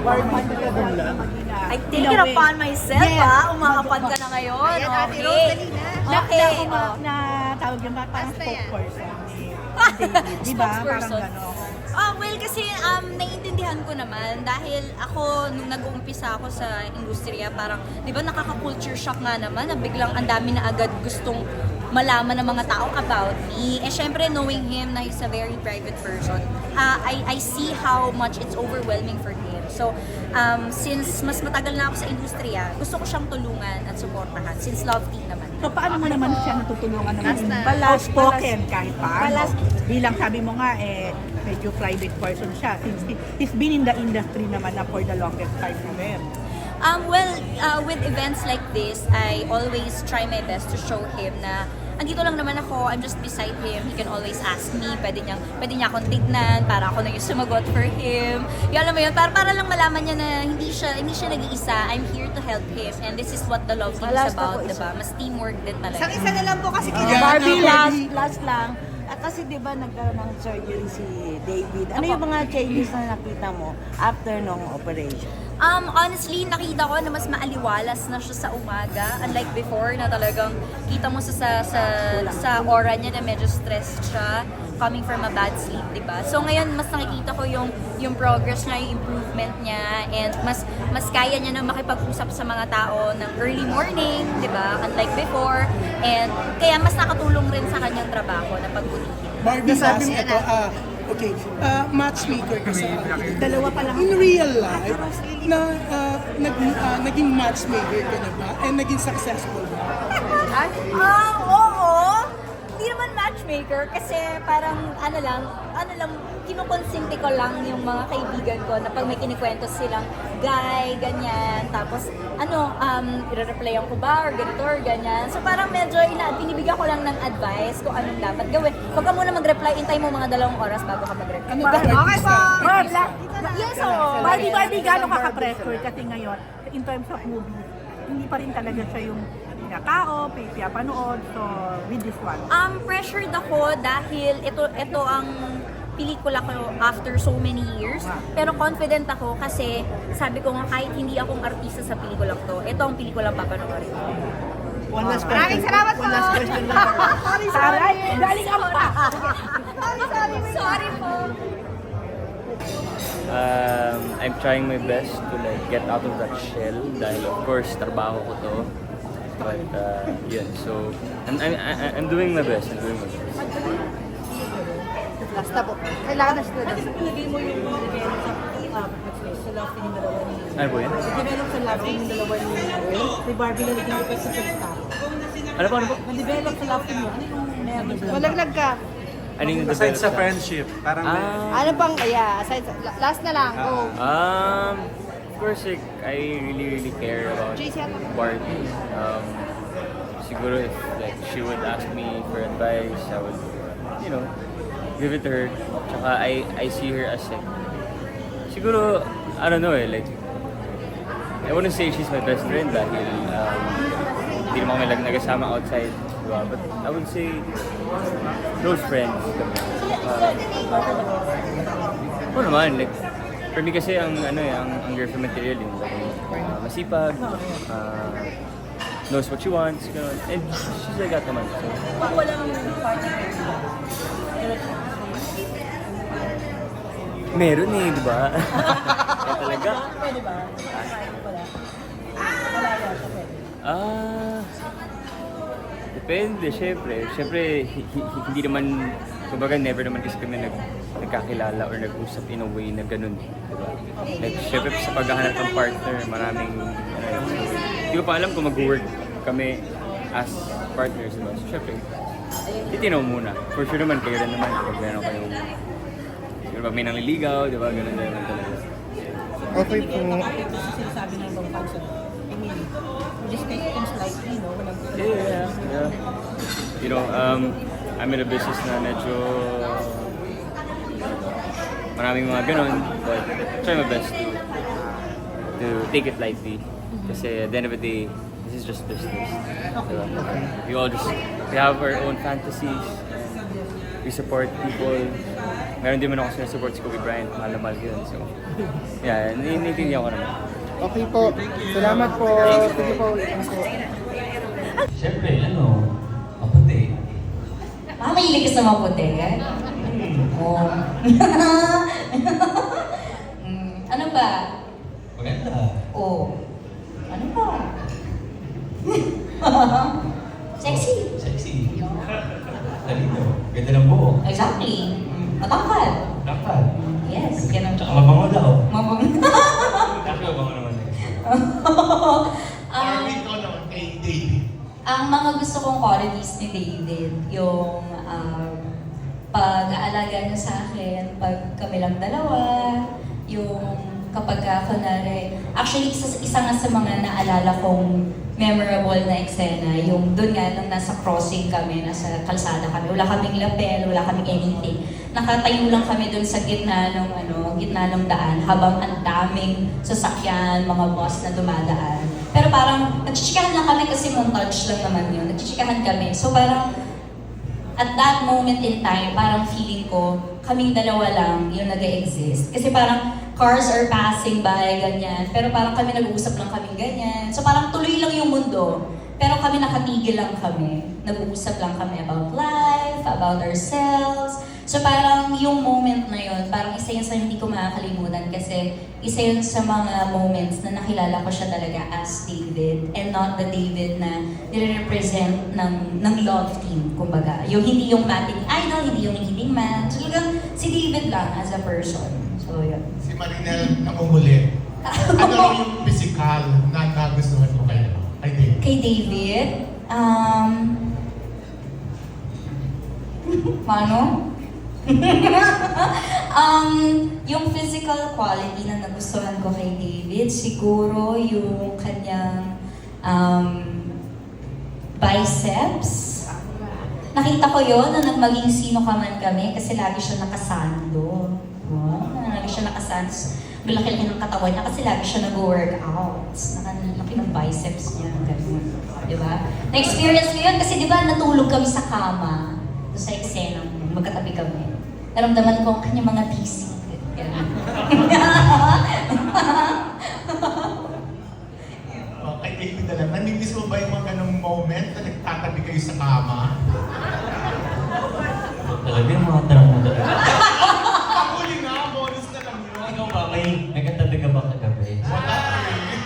Barbie ka doon lang. I take it upon myself, Yes. Umakapad ka na ngayon. Ayan, Ate Okay. Rose, dali na. Okay. Na tawag yung parang Basta yan. spokesperson ni David. Di ba? Parang Spokesperson. gano'n. Well, kasi naiintindihan ko naman dahil ako, nung nag-uumpisa ako sa industriya, parang, di ba, nakaka-culture shock nga naman na biglang ang dami na agad gustong malaman ng mga tao about me. Eh, syempre, knowing him na he's a very private person, I see how much it's overwhelming for him. So, since mas matagal na ako sa industriya, gusto ko siyang tulungan at supportahan since love team naman. So paano mo naman siya natutulungan naman? Basta. Outspoken kahit paano. Bilang sabi mo nga, medyo private person siya. Since he's been in the industry naman na for the longest time na rin. With events like this, I always try my best to show him na andito lang naman ako, I'm just beside him. He can always ask me, pwede niya akong tignan, para ako na yung sumagot for him. Yung alam mo yun, para lang malaman niya na hindi siya nag-iisa. I'm here to help him, and this is what the love team is about, diba? Mas teamwork din talaga. Isang isa na lang po kasi Yeah, Barbie, Barbie. last lang. Kasi di ba nagkaroon ng surgery si David? Ano yung mga changes na nakita mo after nung operation? Honestly, nakita ko na mas maaliwalas na siya sa umaga. Unlike before na talagang kita mo sa aura niya na medyo stressed siya coming from a bad sleep, di ba? So ngayon, mas nakikita ko yung progress niya, yung improvement niya, and mas kaya niya na makipag-usap sa mga tao ng early morning, di ba? Unlike before. And kaya mas nakatulong rin sa kanyang trabaho na pagbutihin. Barbie, sabi mo ito, okay, matchmaker ka sa Dalawa pa lang. in real life, na naging matchmaker ka na ba? And naging successful ba? Oo. Hindi naman matchmaker kasi parang ano lang, kinukonsinti ko lang yung mga kaibigan ko na pag may kinikwento silang guy, ganyan, tapos i-replyan ko ba or ganito or ganyan. So parang medyo binibigyan ko lang ng advice kung anong dapat gawin. Huwag ka muna mag-reply, intay mo mga 2 oras bago ka mag-reply. Ano ba? Okay po. Yes, oo. Barbie, gano'n ka-pressure kasi ngayon, in terms of movies, hindi pa rin talaga siya yung pinatao, pinapanood, so with this one. Pressured ako dahil ito ang pelikula ko after so many years. Pero confident ako kasi sabi ko nga kahit hindi akong artista sa pelikula to, ito ang pelikula papanoorin ko. One last question. Maraming salamat po. One last question lang. Saray, galing ang pa! Sorry po. I'm trying my best to like get out of that shell dahil of course trabaho ko to. But yun, so I'm doing my best. Last na po. Kailangan na siya. Ilagay mo yung develop sa love team yung dalawa ni... Ano po yun? Develop sa love team yung dalawa ni si Barbie na naging request sa star. Ano po? Na-develop sa love team yun. Ano yung meron doon? Malaglag ka. Ano yung Besides sa develop na? friendship, parang Ano pang, aside, last na lang. Go. Of course, like, I really care about Barbie. Siguro if like she would ask me for advice, I would, give it to her. Tsaka I see her as like, siguro, I don't know like, I wouldn't say she's my best friend dahil hindi naman kami lang nagasama outside, diba? But I would say close friends. Oo naman, like, for me kasi ang girlfriend material yung masipag, knows what she wants, gano'n. And she's like that naman. So, Pag walang partner, meron di ba? Kaya talaga. pwede ba? Wala. Wala yan, okay. Depende, syempre. Syempre, hindi naman, kumbaga never naman kasi kami nagkakilala or nag-usap in a way na ganun. Diba? Like, syempre sa paghahanap ng partner, maraming, hindi ko pa alam kung mag-work kami as partners, diba? So, syempre, titinaw muna. For sure naman, kayo rin naman. Pag meron kayong, siguro pag may nangliligaw, diba? Ganun din naman talaga. Okay po. Ito sa sinasabi ng ibang tao sa'yo. I mean, just take things lightly, no? Walang... Yeah. I'm in a business na medyo maraming mga ganun, but try my best to take it lightly. Kasi at the end of the day, this is just business. Diba? We have our own fantasies. We support people. meron din man ako sinusupport si Kobe Bryant, mahal na mahal ko yun. So, yeah, niniintindihan ko naman. Okay po. Salamat po. Sige po. Siyempre, maputi. Mahilig ka sa maputi. Oo. Ano ba? Maganda. Oo. Ano ba? Sexy. Sexy. Talino. Ganda ng buhok. Exactly. Matangkad. Dapat. Yes, ganun. Tsaka mabango daw. Mabang. Kasi mabango naman eh. Ikaw naman kay David. Ang mga gusto kong qualities ni David, yung pag-aalaga niya sa akin, pag kami lang dalawa, yung kapag kunwari, actually isa nga sa mga naalala kong memorable na eksena, yung doon nga nung nasa crossing kami, nasa kalsada kami, wala kaming lapel, wala kaming anything. Nakatayo lang kami doon sa gitna ng daan habang ang daming sasakyan, mga bus na dumadaan. Pero parang nagchichikahan lang kami kasi montage lang naman yun. Nagchichikahan kami. So parang at that moment in time, parang feeling ko kaming dalawa lang yung nag-exist. Kasi parang cars are passing by, ganyan. Pero parang kami nag-uusap lang kaming ganyan. So parang tuloy lang yung mundo. Pero kami nakatigil lang kami. Nag-uusap lang kami about life, about ourselves. So parang yung moment na yun, parang isa yun sa hindi ko makakalimutan kasi isa yun sa mga moments na nakilala ko siya talaga as David and not the David na nire-represent ng love team, kumbaga. Yung hindi yung mating idol, hindi yung leading man. So talagang si David lang as a person. So yun. Si Marinel namumuli. Ano yung physical na nagustuhan mo kay David? Kay David, paano? Yung physical quality na nagustuhan ko kay David, siguro yung kanyang biceps. Nakita ko yon nung maging sino ka man kami kasi lagi siya nakasando. Wow, lagi siya nakasando. Malaki-laki ng katawan niya kasi lagi siya nag-workouts. Nakalaki ng biceps niya. Ganun. Diba? Na-experience ko yun kasi diba natulog kami sa kama. Doon sa eksena mo, magkatabi kami. Naramdaman ko ang kanyang mga tisig. Kay David na lang, namimiss mo ba yung mga ganong moment na nagtatabi kayo sa kama? Talaga yung mga tarang mo talaga. Huli nga, bonus na lang yun. Ikaw ba, may nagkatabi ka ba kagabi? Wala eh.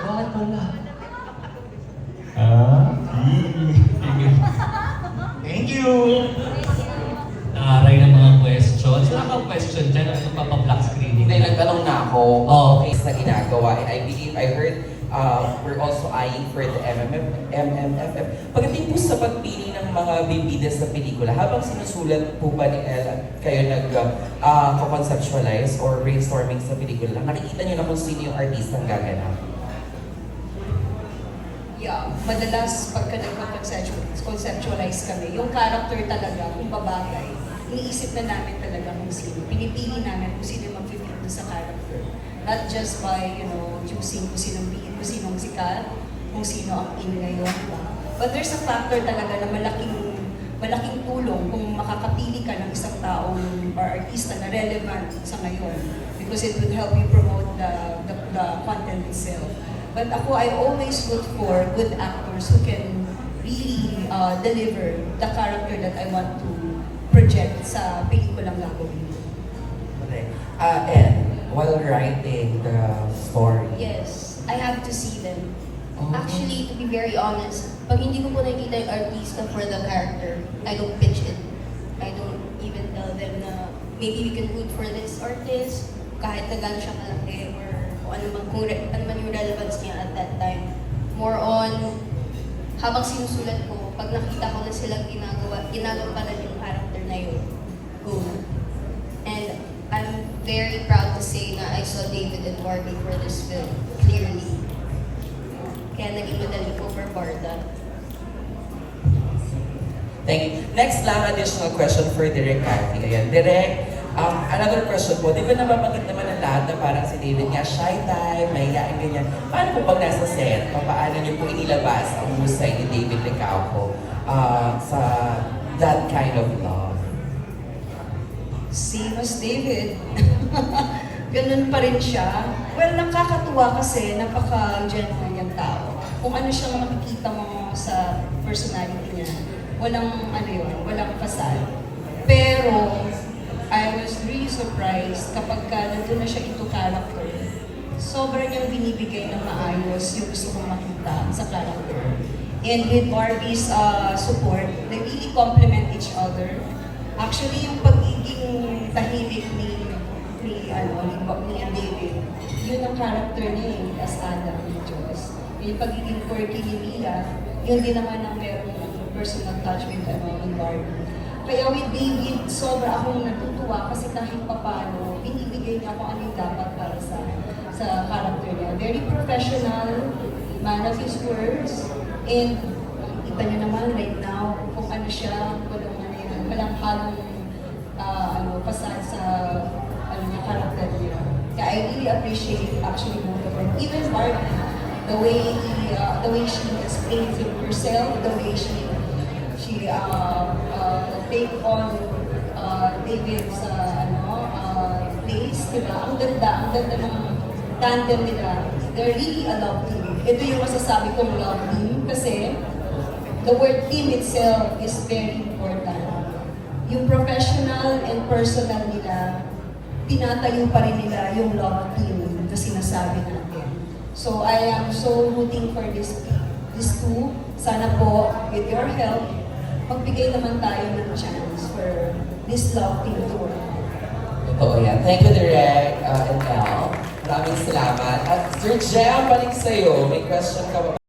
Bakit wala? Ah? Sige. Thank you! Nakaray ng mga questions. Wala kang question dyan. Ano pa pa-black screening? Hindi, nagtanong na ako Oh. case na ginagawa. And I believe, I heard, we're also eyeing for the MMFF. Pagdating po sa pagpili ng mga bibida sa pelikula, habang sinusulat po ba ni Elle kayo nag-conceptualize or brainstorming sa pelikula, nakikita niyo na kung sino yung artistang gaganap? Yeah, madalas pagka nagpa-conceptualize kami, yung character talaga, kung babagay, iniisip na namin talaga kung sino. Pinipili namin kung sino yung mag-fit doon sa character. Not just by, choosing kung sinong sikat, kung sino ang in ngayon. But there's a factor talaga na malaking tulong kung makakapili ka ng isang taong or artista na relevant sa ngayon. Because it would help you promote the content itself. But ako, I always look for good actors who can really deliver the character that I want to project sa pelikulang gagawin. Correct. And while writing the story, Yes, I have to see them. Actually, to be very honest, pag hindi ko po nakikita yung artista for the character, I don't pitch it. I don't even tell them na maybe we can root for this artist, kahit na gano'n siya kalaki, or kung ano man yung relevance niya at that time. More on, habang sinusulat ko, pag nakita ko na silang ginagampanan yung character na yun, go na. And I'm very proud to say na I saw David and Barbie for this film, clearly. Kaya naging madali ko for Barda. thank you. Next lang, additional question for Direk Cathy. Ayan, Direk, another question po. Di ba nababanggit naman ang lahat na parang si David nga, shy type, mahihain ganyan. Paano po pag nasa set? Paano niyo po inilabas ang husay ni David Licauco sa that kind of love? same as David. Ganun pa rin siya. Well, nakakatuwa kasi napaka-genuine yung tao. Kung ano siyang makikita mo sa personality niya, walang walang fasad. Pero, I was really surprised kapag nandun na siya into character. Sobra niyang binibigay ng maayos yung gusto kong makita sa character. And with Barbie's support, they really complement each other. Actually, yung pagiging tahimik ni David, yun ang character niya as Adam ni Diyos. Yung pagiging quirky ni Mila, yun din naman ang merong personal touch with Barbie. Kaya with David, sobra akong natutuwa kasi kahit papano, binibigay niya kung ano yung dapat para sa character niya. Very professional, man of his words, and kita niyo naman right now kung ano siya, walang halong pasad sa character niya. Kaya I really appreciate actually both of them. Even Barbie, the way she explains herself, the way she take on David's place, diba? Ang ganda ng tandem nila. They're really a love team. Ito yung masasabi kong love team kasi the word team itself is very important. Yung professional and personal nila, tinatayo pa rin nila yung love team na sinasabi natin. So I am so rooting for these two. Sana po, with your help, magbigay naman tayo ng chance for this love team to work. Totoo yan. Thank you, Direk and Al. Maraming salamat. At Sir Jem, balik sa'yo. May question ka ba?